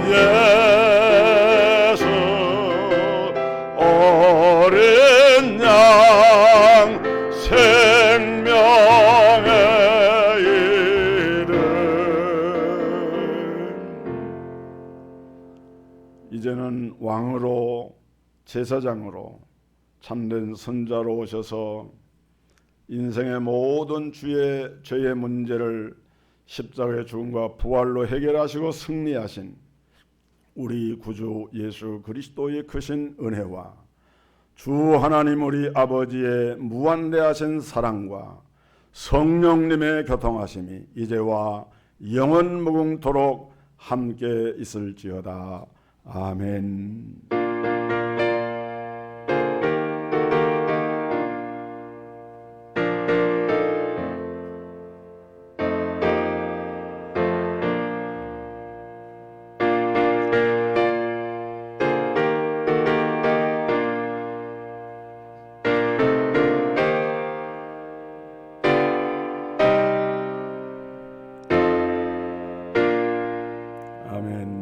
예수 어린 양 생명의 이름 이제는 왕으로 제사장으로 참된 선자로 오셔서 인생의 모든 죄의 문제를 십자가의 죽음과 부활로 해결하시고 승리하신 우리 구주 예수 그리스도의 크신 은혜와 주 하나님 우리 아버지의 무한대하신 사랑과 성령님의 교통하심이 이제와 영원 무궁토록 함께 있을지어다. 아멘. 아멘.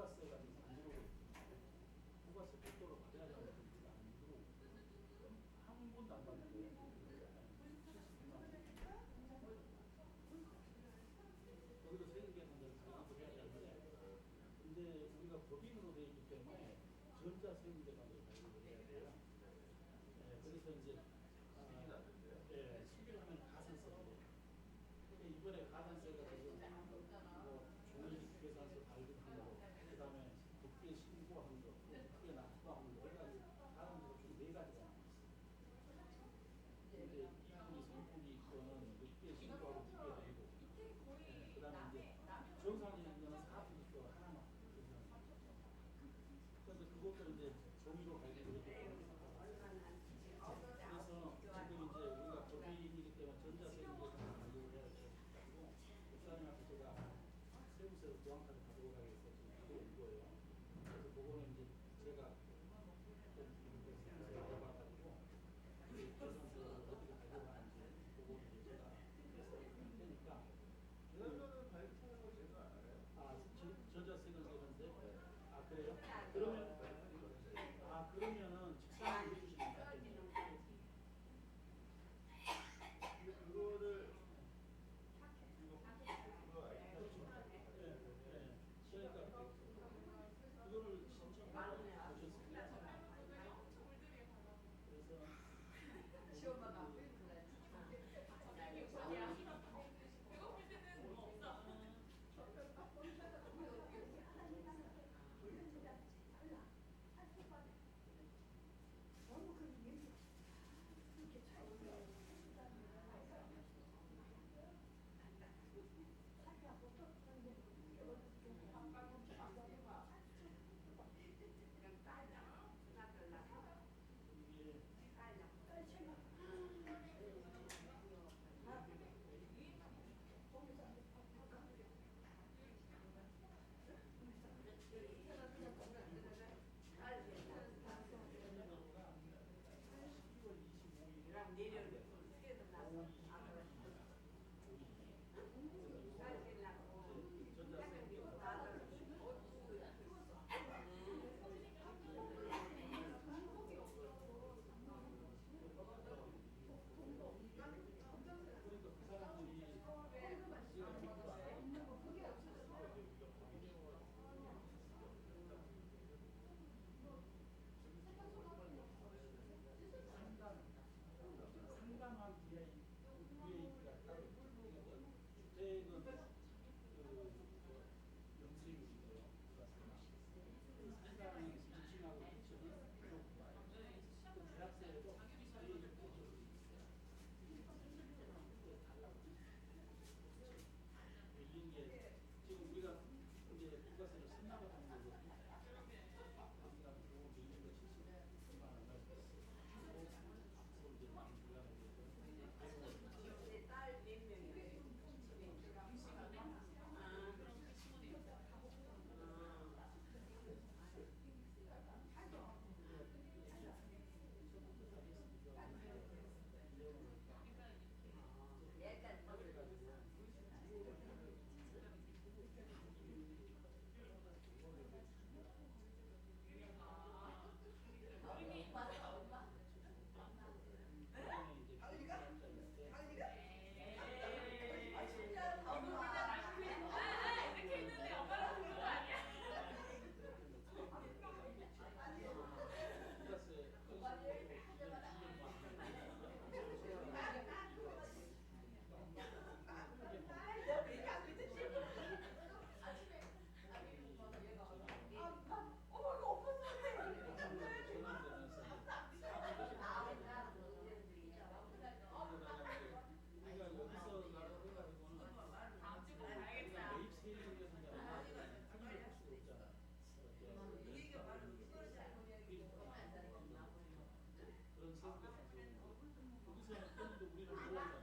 부가세가 지금 안 들어오고 있거든요. 부가세 별도로 받아야 되는 분들이 안 들어오고 한 번도 안 받는데 72만 원. 거기도 세금 계산을 가지고 해야 되는데 근데 우리가 법인으로 되어 있기 때문에 전자 세금 계산을 가지고 해야 돼요. 그래서 이제 11하면 가산세가 돼요. 이번에 가산세가 지금 뭐 종이 계산서 발급한 거, 그다음에 국회 신고한 거, 국회 납부한 거, 해가지고 가산세가 총 4가지가 나왔어요. 근데 2분기, 3분기 거는 국회 신고하고 국회 되고, 그다음에 이제 정상적인 거는 4분기 거 하나만. 그런데 그것도 이제 종이로 발급을 했기 때문에. 그래서 지금 이제 우리가 법인이기 때문에 전자세금 계산을 발급을 해야 돼가지고 목사님한테 제가 세무서를 정확하게 가져오라고 해서 지금 가져온 거예요. 그래서 그거는 이제 제가 좀 세무서를 해봐가지고 계산서를 어떻게 발급하는지 그거는 이제 제가 해서 할 테니까. 그러면은 발표하는 거 제가 알아요. 전자세금 계산서? 아 그래요? 그러면은 직사를 해주시면 돼요. 그거를 그러니까 그거를 신청하고 오셨습니다. 그래서 시험마다 상담한 VA가 따로 주택은 영수증이 있고요. 상담은 지칭하고 지칭은 대학생에도 이런 게 지금 우리가 이제 부가세를 3만 원 정도 우리가 보험 비용이 70만 원 정도 이제 많이 불가능해요. 딸 몇 명이래? 그런 세금 계산서 거기서는 편도 우리는 모르잖아요.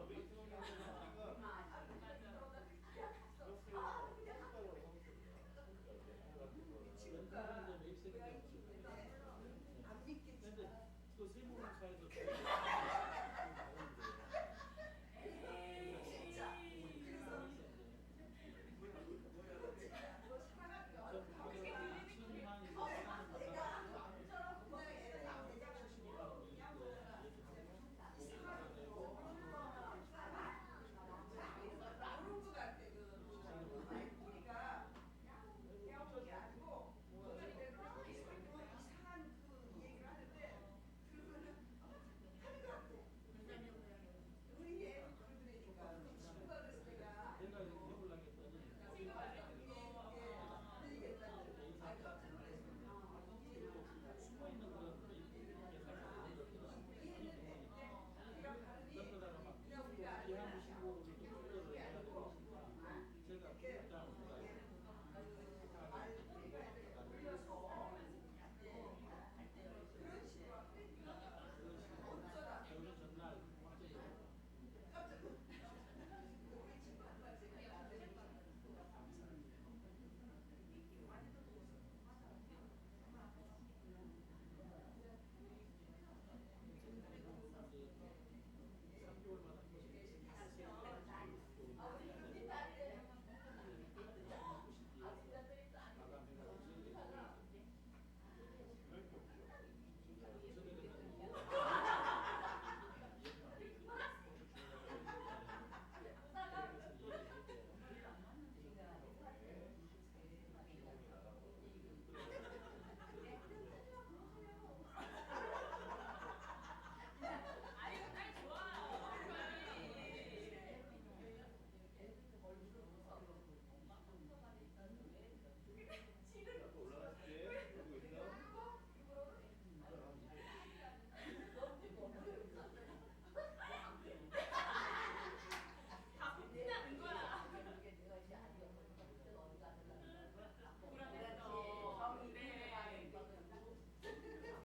매입 세금 같은 거 많이 아마 메이트가 연탄은 이제 매입 세금 때문에. 근데 또 세무사에서